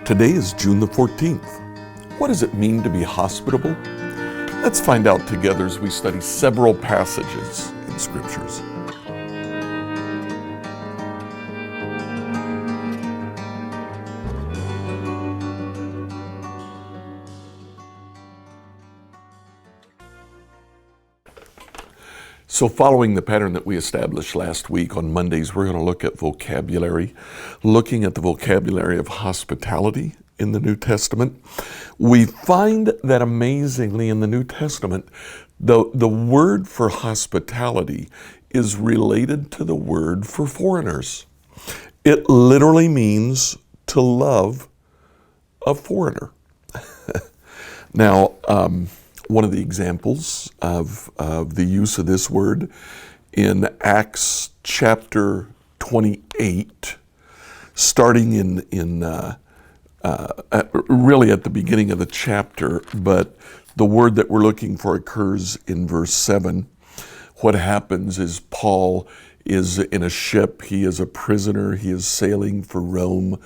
Today is June the 14th. What does it mean to be hospitable? Let's find out together as we study several passages in Scriptures. So following the pattern that we established last week on Mondays, we're going to look at vocabulary, looking at the vocabulary of hospitality in the New Testament. We find that amazingly in the New Testament, the word for hospitality is related to the word for foreigners. It literally means to love a foreigner. Now, one of the examples of the use of this word in Acts chapter 28, starting really at the beginning of the chapter, but the word that we're looking for occurs in verse 7. What happens is Paul is in a ship. He is a prisoner. He is sailing for Rome.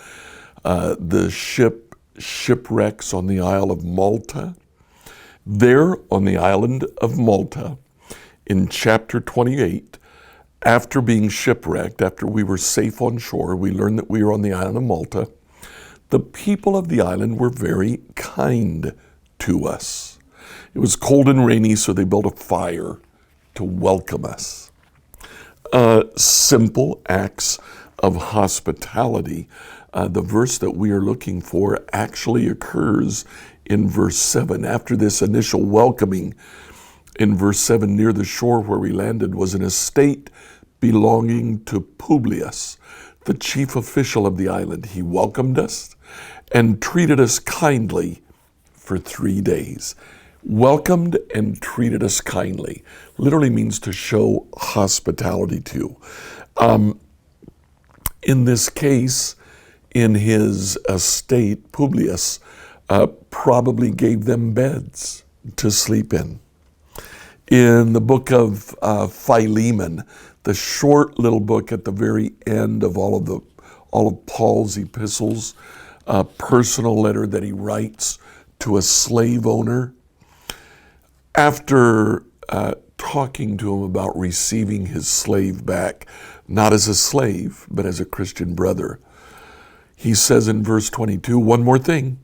The ship shipwrecks on the Isle of Malta. There on the island of Malta, in chapter 28, after being shipwrecked, after we were safe on shore, we learned that we were on the island of Malta. The people of the island were very kind to us. It was cold and rainy, so they built a fire to welcome us. Simple acts of hospitality. The verse that we are looking for actually occurs in verse 7. After this initial welcoming, in verse 7, near the shore where we landed was an estate belonging to Publius, the chief official of the island. He welcomed us and treated us kindly for 3 days. Welcomed and treated us kindly literally means to show hospitality to. In this case, in his estate, Publius probably gave them beds to sleep in. In the book of Philemon, the short little book at the very end of all of Paul's epistles, a personal letter that he writes to a slave owner, after talking to him about receiving his slave back, not as a slave, but as a Christian brother, he says in verse 22, one more thing.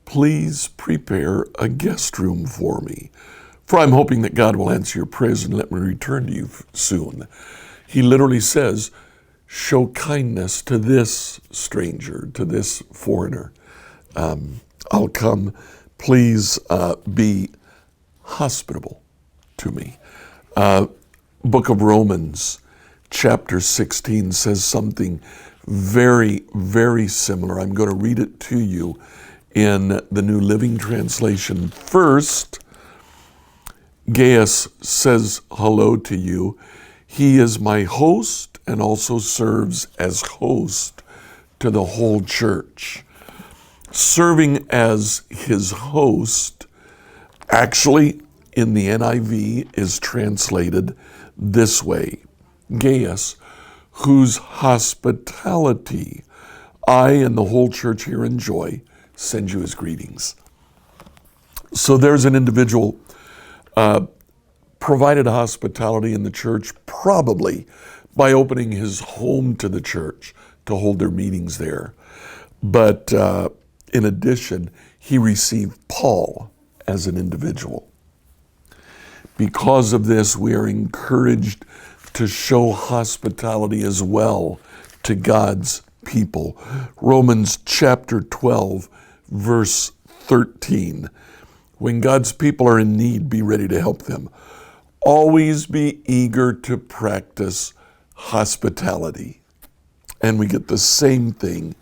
Please prepare a guest room for me, for I'm hoping that God will answer your prayers and let me return to you soon. He literally says, show kindness to this stranger, to this foreigner. I'll come. Please be hospitable to me. Book of Romans, chapter 16 says something very, very similar. I'm going to read it to you in the New Living Translation. First, Gaius says hello to you. He is my host and also serves as host to the whole church. Serving as his host, actually in the NIV is translated this way. Gaius, whose hospitality I and the whole church here enjoy, send you his greetings. So there's an individual provided hospitality in the church, probably by opening his home to the church to hold their meetings there. But in addition, he received Paul as an individual. Because of this, we are encouraged to show hospitality as well to God's people. Romans chapter 12, verse 13. When God's people are in need, be ready to help them. Always be eager to practice hospitality. And we get the same thing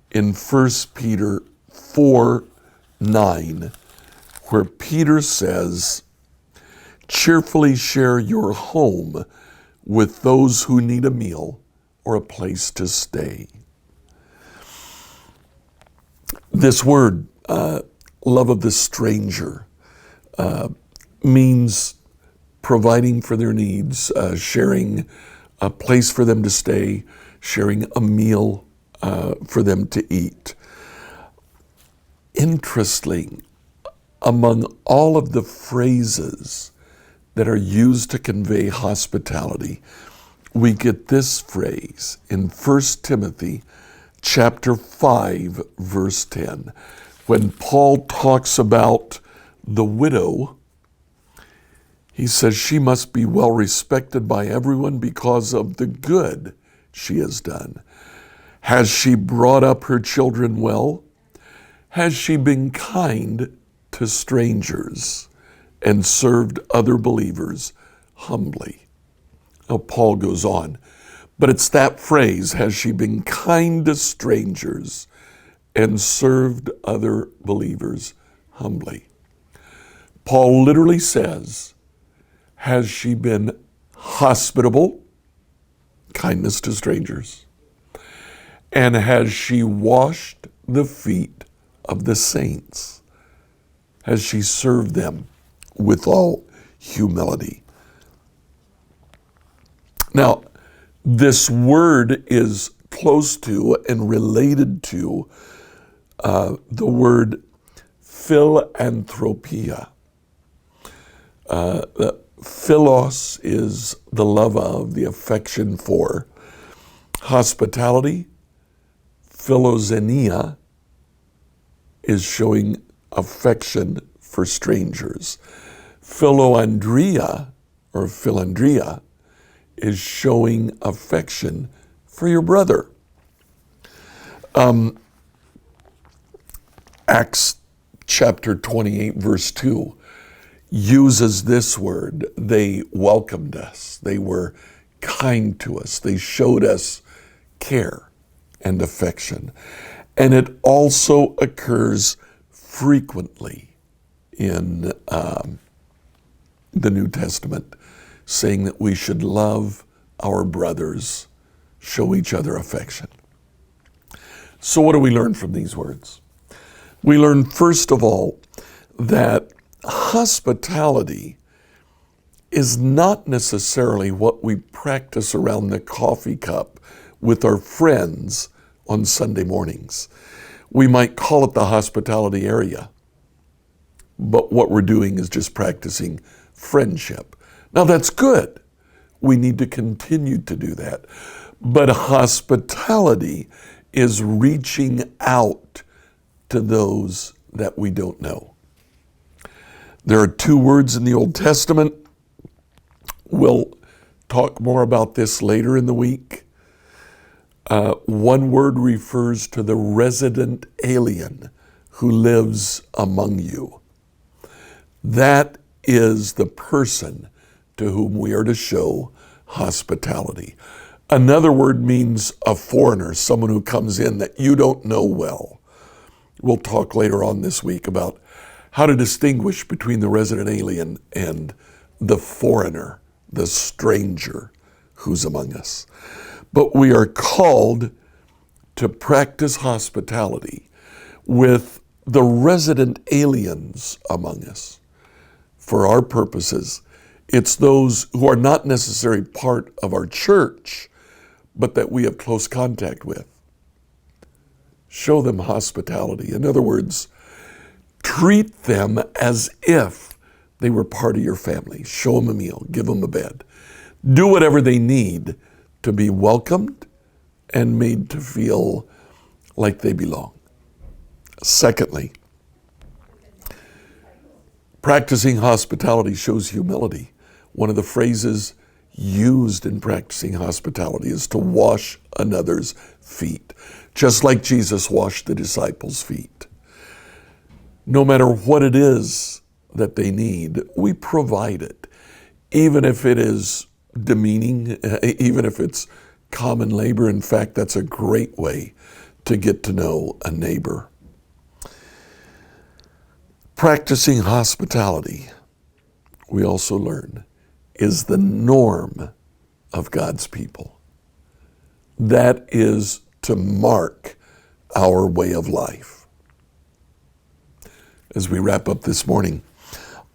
in 1 Peter 4:9, where Peter says, cheerfully share your home with those who need a meal or a place to stay. This word, love of the stranger, means providing for their needs, sharing a place for them to stay, sharing a meal for them to eat. Interesting, among all of the phrases that are used to convey hospitality, we get this phrase in 1 Timothy chapter 5, verse 10. When Paul talks about the widow, he says she must be well respected by everyone because of the good she has done. Has she brought up her children well? Has she been kind to strangers and served other believers humbly? Now, Paul goes on, but it's that phrase, has she been kind to strangers and served other believers humbly? Paul literally says, has she been hospitable, kindness to strangers, and has she washed the feet of the saints? Has she served them with all humility? Now, this word is close to and related to the word philanthropia. Philos is the love of, the affection for. Hospitality, philoxenia, is showing affection for strangers. Philandria is showing affection for your brother. Acts chapter 28, verse 2 uses this word. They welcomed us. They were kind to us. They showed us care and affection. And it also occurs frequently in the New Testament, saying that we should love our brothers, show each other affection. So what do we learn from these words? We learn, first of all, that hospitality is not necessarily what we practice around the coffee cup with our friends on Sunday mornings. We might call it the hospitality area, but what we're doing is just practicing friendship. Now that's good. We need to continue to do that. But hospitality is reaching out to those that we don't know. There are two words in the Old Testament. We'll talk more about this later in the week. One word refers to the resident alien who lives among you. That is the person to whom we are to show hospitality. Another word means a foreigner, someone who comes in that you don't know well. We'll talk later on this week about how to distinguish between the resident alien and the foreigner, the stranger who's among us. But we are called to practice hospitality with the resident aliens among us. For our purposes, it's those who are not necessarily part of our church, but that we have close contact with. Show them hospitality. In other words, treat them as if they were part of your family. Show them a meal, give them a bed. Do whatever they need to be welcomed and made to feel like they belong. Secondly, practicing hospitality shows humility. One of the phrases used in practicing hospitality is to wash another's feet, just like Jesus washed the disciples' feet. No matter what it is that they need, we provide it, even if it is demeaning, even if it's common labor. In fact, that's a great way to get to know a neighbor. Practicing hospitality, we also learn, is the norm of God's people. That is to mark our way of life. As we wrap up this morning,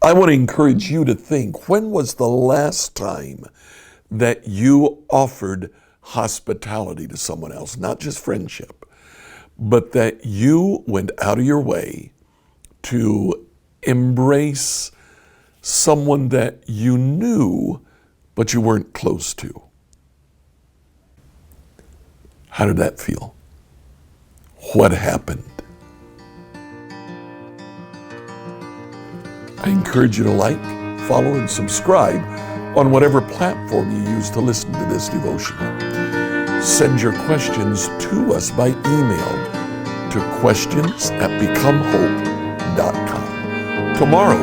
I want to encourage you to think, when was the last time that you offered hospitality to someone else? Not just friendship, but that you went out of your way to embrace someone that you knew, but you weren't close to. How did that feel? What happened? I encourage you to like, follow, and subscribe on whatever platform you use to listen to this devotional. Send your questions to us by email to questions@becomehope.com. Tomorrow,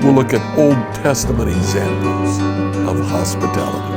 we'll look at Old Testament examples of hospitality.